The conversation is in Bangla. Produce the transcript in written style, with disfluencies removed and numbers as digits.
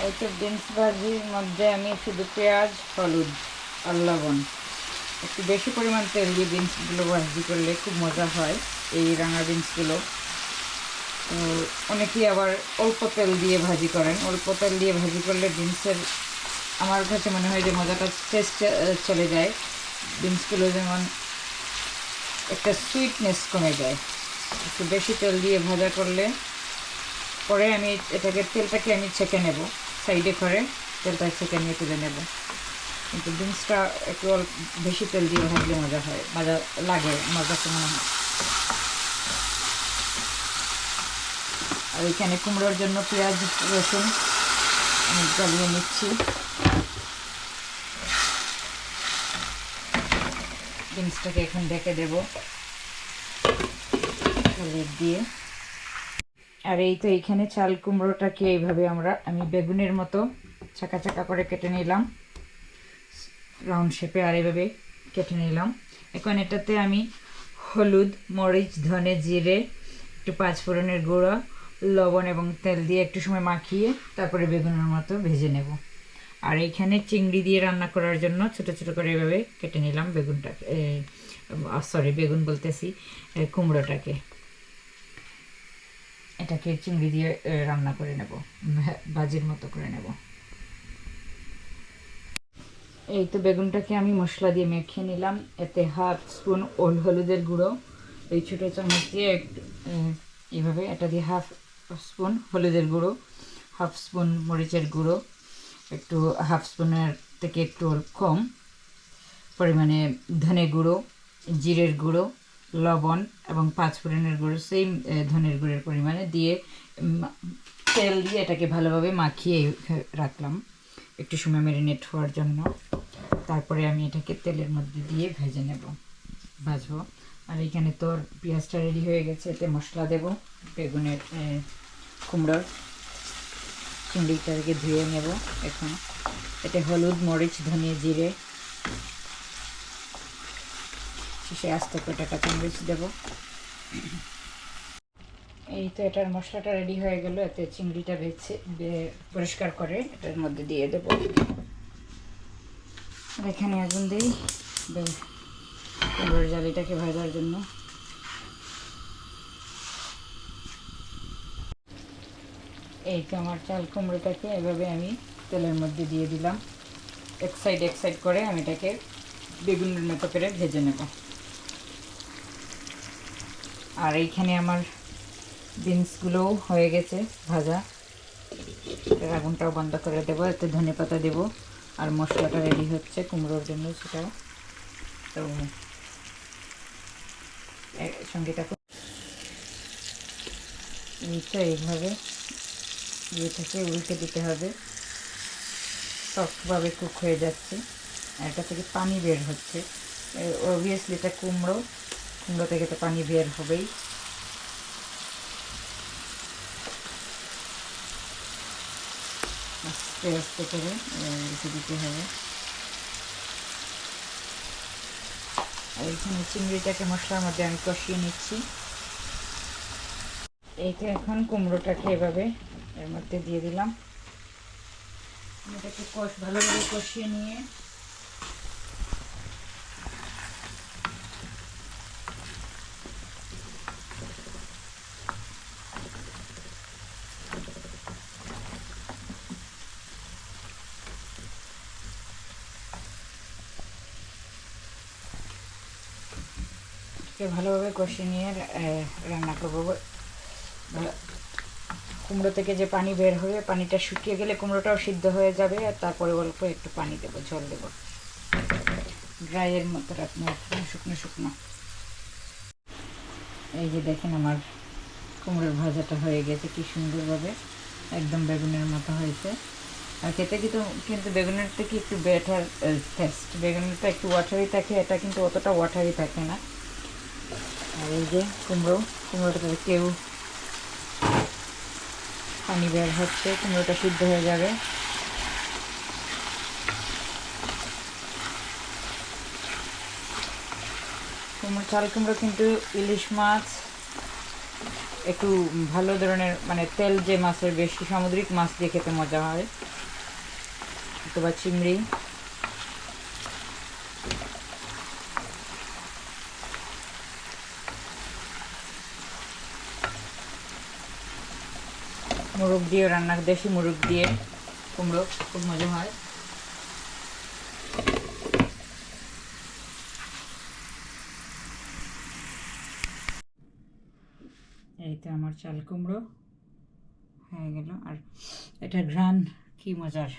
এই তো বিনস ভাজির মধ্যে আমি শুধু পেঁয়াজ, হলুদ আর লবণ, একটু বেশি পরিমাণ তেল দিয়ে বিনসগুলো ভাজি করলে খুব মজা হয় এই রাঙা বিনসগুলো। তো অনেকেই আবার অল্প তেল দিয়ে ভাজি করেন। অল্প তেল দিয়ে ভাজি করলে বিনসের আমার কাছে মনে হয় যে মজাটা টেস্ট চলে যায়। বিনসগুলো যেমন একটা সুইটনেস কমে যায় একটু বেশি তেল দিয়ে ভাজা করলে। পরে আমি তেলটাকে আমি ছেঁকে নেব, সাইডে করে তেলটা ছেঁকে নিয়ে তুলে নেব। কিন্তু বিনসটা একটু বেশি তেল দিয়ে ভাজলে মজা হয়, মজা লাগে আমার কাছে মনে হয়। আর এখানে কুমড়োর জন্য পেঁয়াজ রসুন আমি জ্বালিয়ে নিচ্ছি। বিনসটাকে এখন ঢেকে দেব হলুদ দিয়ে। আর এই তো এইখানে চাল কুমড়োটাকে এইভাবে আমি বেগুনের মতো চাকা চাকা করে কেটে নিলাম রাউন্ড শেপে, আর এইভাবে কেটে নিলাম। এখন এটাতে আমি হলুদ, মরিচ, ধনে, জিরে, একটু পাঁচফোড়নের গুঁড়ো, লবণ এবং তেল দিয়ে একটু সময় মাখিয়ে তারপরে বেগুনের মতো ভেজে নেব। আর এইখানে চিংড়ি দিয়ে রান্না করার জন্য ছোট ছোট করে এভাবে কেটে নিলাম বেগুনটাকে, বেগুন বলতেছি, কুমড়োটাকে। এটাকে চিংড়ি দিয়ে রান্না করে নেব, ভাজির মতো করে নেব। এই তো বেগুনটাকে আমি মশলা দিয়ে মেখে নিলাম। এতে হাফ স্পুন হলুদের গুঁড়ো, এই ছোটো চামচ দিয়ে একটু এইভাবে এটা দিয়ে হাফ স্পুন হলুদের গুঁড়ো, হাফ স্পুন মরিচের গুঁড়ো, একটু হাফ স্পুনের থেকে একটু কম পরিমাণে ধনে গুঁড়ো, জিরের গুঁড়ো, লবণ এবং পাঁচফোড়নের গুঁড়ো, সেম ধনের গুঁড়োর পরিমাণে দিয়ে তেল দিয়ে এটাকে ভালোভাবে মাখিয়ে রাখলাম একটু সময় ম্যারিনেট হওয়ার জন্য। তারপরে আমি এটাকে তেলের মধ্যে দিয়ে ভাজবো। আর এখানে তোর পেঁয়াজটা রেডি হয়ে গেছে, এতে মশলা দেব বেগুনের, কুমড়োর, চিংড়িটাকে ধুয়ে নেব এখন। এতে হলুদ, মরিচ, ধনিয়া, জিরে, শেষে আস্তে করে কাঁচামরিচ দেব। এই তো এটার মশলাটা রেডি হয়ে গেল। এতে চিংড়িটা পরিষ্কার করে এটার মধ্যে দিয়ে দেব। এখানে আগুন দিই কুমড়োর জালিটাকে ভাজার জন্য। এই তো আমার চাল কুমড়োটাকে এভাবে আমি তেলের মধ্যে দিয়ে দিলাম। এক সাইড করে আমি এটাকে বেগুনের মতো করে ভেজে নেব। আর এইখানে আমার বিনসগুলোও হয়ে গেছে ভাজা। আগুনটাও বন্ধ করে দেবো, এতে ধনেপাতা দেবো। আর মশলাটা রেডি হচ্ছে কুমড়োর জন্য, সেটাও তো সঙ্গে থাকুন। এইভাবে ইয়েটাকে উল্টে দিতে হবে। সফটভাবে কুক হয়ে যাচ্ছে, এটা থেকে পানি বের হচ্ছে। অবভিয়াসলি এটা কুমড়ো থেকে তো পানি বের হবেই। আস্তে আস্তে করে রেখে দিতে হবে। আর এখানে চিংড়িটাকে মশলার মধ্যে আমি কষিয়ে নিচ্ছি। এইটা এখন কুমড়োটাকে এভাবে এর মধ্যে দিয়ে দিলাম। এটাকে ভালোভাবে কষিয়ে নিয়ে ভালোভাবে কষিয়ে নিয়ে রান্না করবো। কুমড়ো থেকে যে পানি বের হবে, পানিটা শুকিয়ে গেলে কুমড়োটাও সিদ্ধ হয়ে যাবে। আর তারপরে অল্প একটু পানি দেবো, ঝোল দেবো, ড্রাইয়ের মতো রাখবো, শুকনো শুকনো। এই যে দেখেন আমার কুমড়োর ভাজাটা হয়ে গেছে কি সুন্দরভাবে, একদম বেগুনের মতো হয়েছে। আর খেতে কিন্তু বেগুনের থেকে একটু বেটার টেস্ট। বেগুনটা একটু ওয়াটারি থাকে, এটা কিন্তু অতটা ওয়াটারি থাকে না। আর এই যে কুমড়োটা কেউ পানি বের হচ্ছে, কুমড়োটা সিদ্ধ হয়ে যাবে। চাল কুমড়ো কিন্তু ইলিশ মাছ একটু ভালো ধরনের মানে তেল যে মাছের, বেশি সামুদ্রিক মাছ দিয়ে খেতে মজা হয়, অথবা চিংড়ি। মোরগ দিয়ে রান্না, দেশি মোরগ দিয়ে কুমড়ো খুব মজা হয়। এই তো আমার চাল কুমড়ো হয়ে গেল। আর এটা ঘ্রাণ কি মজার!